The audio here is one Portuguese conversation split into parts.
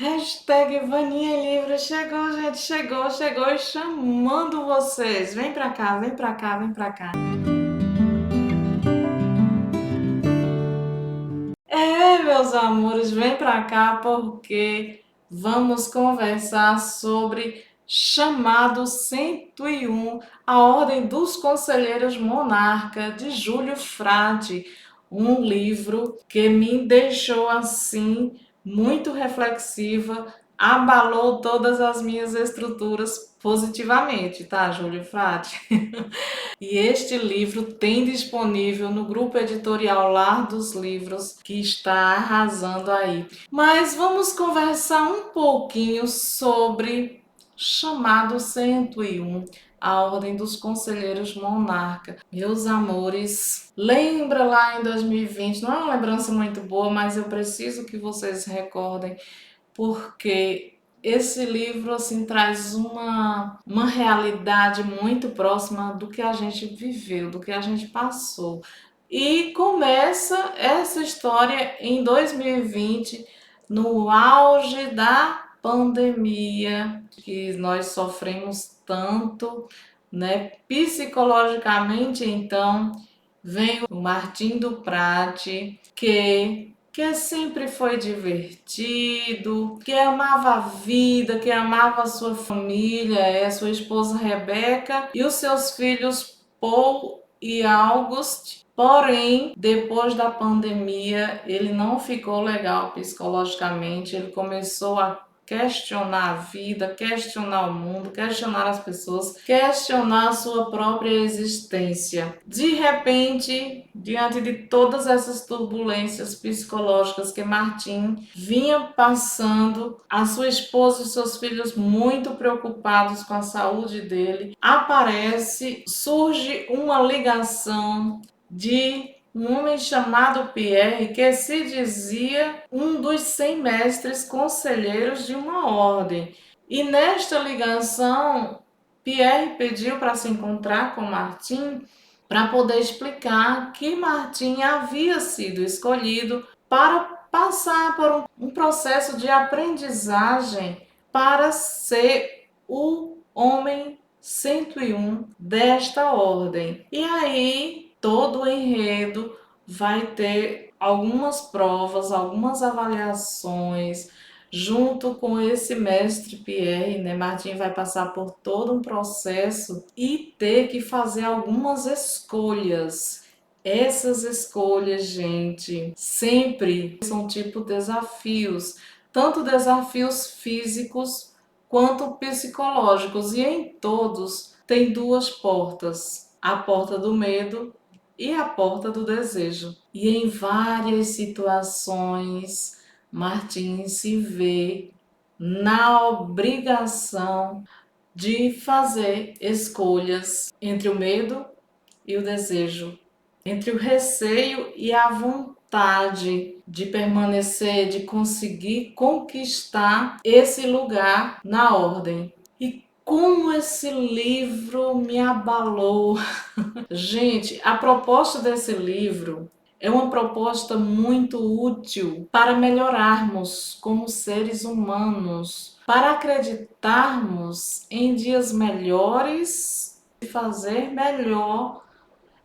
Hashtag Vaninha Livre chegou, gente, chegou e chamando vocês. Vem pra cá, vem pra cá, vem pra cá. Meus amores, vem pra cá porque vamos conversar sobre Chamado 101, a Ordem dos Conselheiros Monarca, de Júlio Frade, um livro que me deixou assim muito reflexiva, abalou todas as minhas estruturas positivamente, tá, Júlio Frade? E este livro tem disponível no grupo editorial Lar dos Livros, que está arrasando aí. Mas vamos conversar um pouquinho sobre Chamado 101, a Ordem dos Conselheiros Monarca. Meus amores, lembra lá em 2020, não é uma lembrança muito boa, mas eu preciso que vocês recordem porque esse livro assim traz uma realidade muito próxima do que a gente viveu, do que a gente passou. E começa essa história em 2020, no auge da pandemia, que nós sofremos tanto, né? Psicologicamente, então, vem o Martim do Prati, que sempre foi divertido, que amava a vida, que amava a sua família, a sua esposa Rebeca e os seus filhos Paul e August. Porém, depois da pandemia, ele não ficou legal psicologicamente, ele começou a questionar a vida, questionar o mundo, questionar as pessoas, questionar a sua própria existência. De repente, diante de todas essas turbulências psicológicas que Martim vinha passando, a sua esposa e seus filhos muito preocupados com a saúde dele, surge uma ligação de um homem chamado Pierre, que se dizia um dos 100 mestres conselheiros de uma ordem. E nesta ligação, Pierre pediu para se encontrar com Martim para poder explicar que Martim havia sido escolhido para passar por um processo de aprendizagem para ser o homem 101 desta ordem. E aí, todo o enredo vai ter algumas provas, algumas avaliações, junto com esse mestre Pierre, né? Martim vai passar por todo um processo e ter que fazer algumas escolhas. Essas escolhas, gente, sempre são tipo desafios, tanto desafios físicos quanto psicológicos, e em todos tem duas portas: a porta do medo e a porta do desejo. E em várias situações, Martin se vê na obrigação de fazer escolhas entre o medo e o desejo, entre o receio e a vontade de permanecer, de conseguir conquistar esse lugar na ordem. E como esse livro me abalou! Gente, a proposta desse livro é uma proposta muito útil para melhorarmos como seres humanos, para acreditarmos em dias melhores e fazer melhor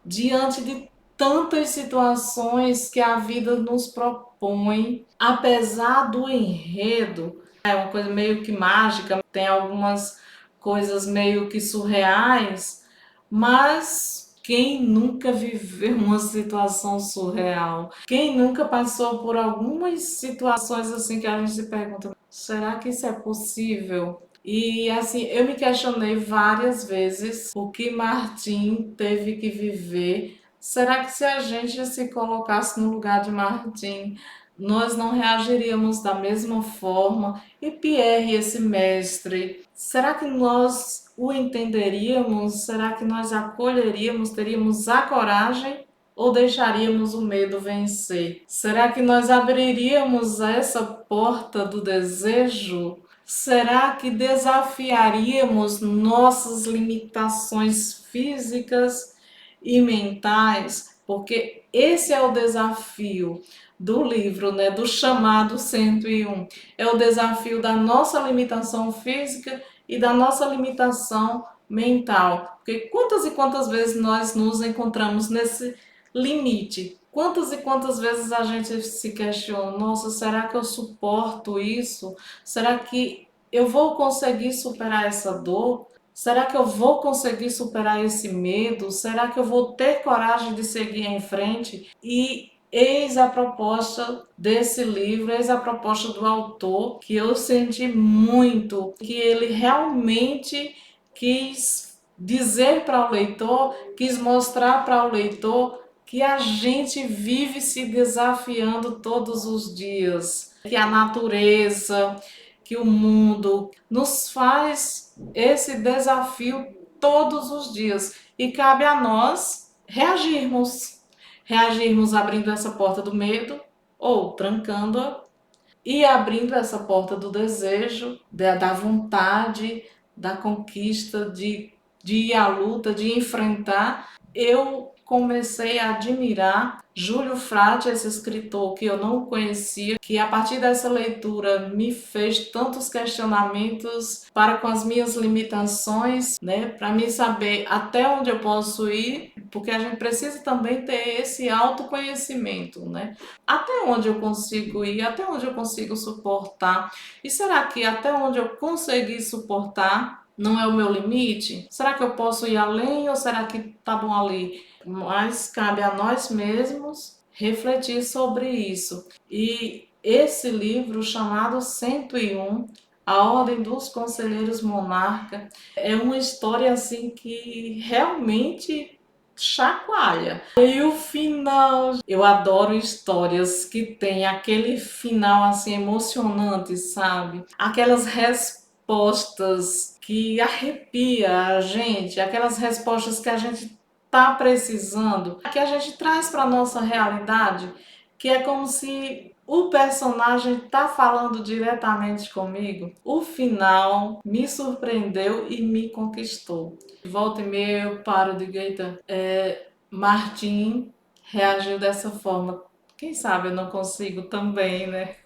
diante de tantas situações que a vida nos propõe. Apesar do enredo, é uma coisa meio que mágica, tem algumas coisas meio que surreais, mas quem nunca viveu uma situação surreal? Quem nunca passou por algumas situações assim que a gente se pergunta, será que isso é possível? E assim, eu me questionei várias vezes o que Martim teve que viver. Será que se a gente se colocasse no lugar de Martim, nós não reagiríamos da mesma forma? E Pierre, esse mestre, será que nós o entenderíamos? Será que nós acolheríamos? Teríamos a coragem? Ou deixaríamos o medo vencer? Será que nós abriríamos essa porta do desejo? Será que desafiaríamos nossas limitações físicas e mentais? Porque esse é o desafio. do livro, né, do chamado 101. É o desafio da nossa limitação física e da nossa limitação mental. Porque quantas e quantas vezes nós nos encontramos nesse limite? Quantas e quantas vezes a gente se questiona, nossa, será que eu suporto isso? Será que eu vou conseguir superar essa dor? Será que eu vou conseguir superar esse medo? Será que eu vou ter coragem de seguir em frente? E eis a proposta desse livro, eis a proposta do autor, que eu senti muito, que ele realmente quis dizer para o leitor, quis mostrar para o leitor que a gente vive se desafiando todos os dias, que a natureza, que o mundo nos faz esse desafio todos os dias e cabe a nós reagirmos. Reagirmos abrindo essa porta do medo ou trancando-a e abrindo essa porta do desejo, da vontade, da conquista, de ir à luta, de enfrentar. Eu comecei a admirar Júlio Frade, esse escritor que eu não conhecia, que a partir dessa leitura me fez tantos questionamentos para com as minhas limitações, né, para mim saber até onde eu posso ir, porque a gente precisa também ter esse autoconhecimento, né? Até onde eu consigo ir, até onde eu consigo suportar. E será que até onde eu conseguir suportar não é o meu limite? Será que eu posso ir além ou será que tá bom ali? Mas cabe a nós mesmos refletir sobre isso. E esse livro chamado 101, A Ordem dos Conselheiros Monarca, é uma história assim que realmente chacoalha. E o final, eu adoro histórias que tem aquele final assim emocionante, sabe? Aquelas respostas que arrepia a gente, aquelas respostas que a gente tá precisando, que a gente traz para nossa realidade, que é como se o personagem tá falando diretamente comigo. O final me surpreendeu e me conquistou. Volta e meia eu paro de Gaeta. Martim reagiu dessa forma. Quem sabe eu não consigo também, né?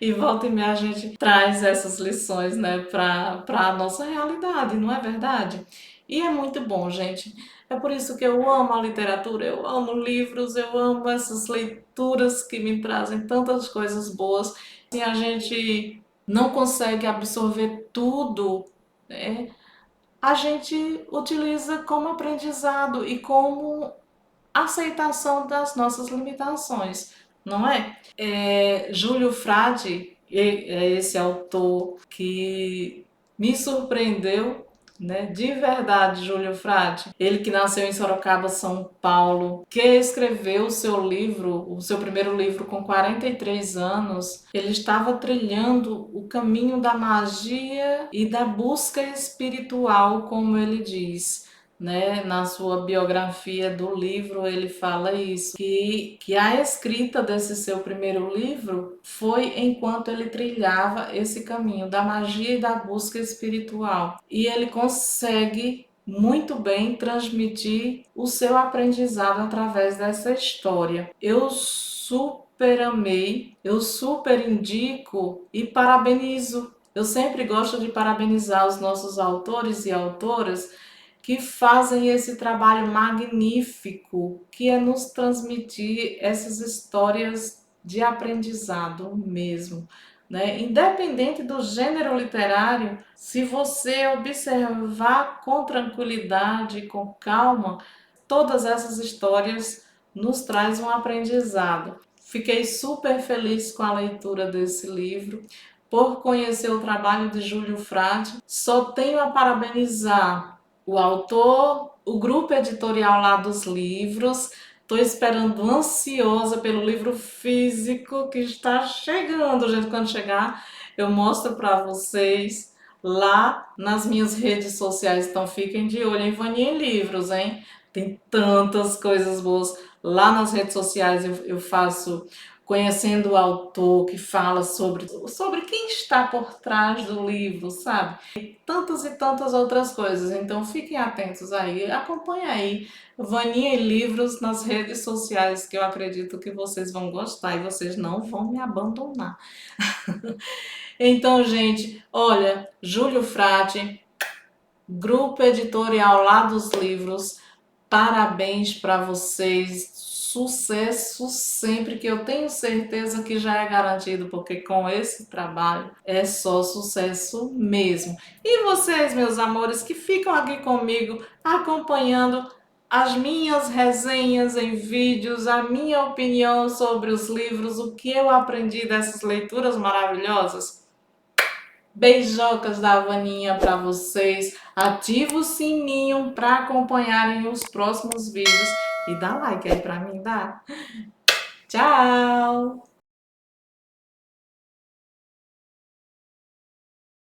E volta e meia a gente traz essas lições, né, para a nossa realidade, não é verdade? E é muito bom, gente. É por isso que eu amo a literatura, eu amo livros, eu amo essas leituras que me trazem tantas coisas boas. E a gente não consegue absorver tudo, né? A gente utiliza como aprendizado e como aceitação das nossas limitações, não é? Júlio Frade é esse autor que me surpreendeu, né? De verdade, Júlio Frade, ele que nasceu em Sorocaba, São Paulo, que escreveu o seu livro, o seu primeiro livro com 43 anos, ele estava trilhando o caminho da magia e da busca espiritual, como ele diz, né, na sua biografia do livro, ele fala isso, que a escrita desse seu primeiro livro foi enquanto ele trilhava esse caminho da magia e da busca espiritual. E ele consegue muito bem transmitir o seu aprendizado através dessa história. Eu super amei, eu super indico e parabenizo. Eu sempre gosto de parabenizar os nossos autores e autoras que fazem esse trabalho magnífico, que é nos transmitir essas histórias de aprendizado mesmo, né? Independente do gênero literário, se você observar com tranquilidade, com calma, todas essas histórias nos traz um aprendizado. Fiquei super feliz com a leitura desse livro, por conhecer o trabalho de Júlio Frade. Só tenho a parabenizar o autor, o grupo editorial lá dos livros. Estou esperando ansiosa pelo livro físico que está chegando, gente. Quando chegar, eu mostro para vocês lá nas minhas redes sociais. Então fiquem de olho em Vania Livros, hein? Tem tantas coisas boas. Lá nas redes sociais eu faço conhecendo o autor que fala sobre quem está por trás do livro, sabe? E tantas outras coisas. Então fiquem atentos aí, acompanhe aí Vaninha e Livros nas redes sociais, que eu acredito que vocês vão gostar e vocês não vão me abandonar. Então, gente, olha, Júlio Frade, Grupo Editorial Lá dos Livros, parabéns para vocês, sucesso sempre, que eu tenho certeza que já é garantido, porque com esse trabalho é só sucesso mesmo. E vocês, meus amores, que ficam aqui comigo acompanhando as minhas resenhas em vídeos, a minha opinião sobre os livros, o que eu aprendi dessas leituras maravilhosas. Beijocas da Vaninha para vocês. Ativa o sininho para acompanharem os próximos vídeos e dá like aí para mim, dá? Tchau!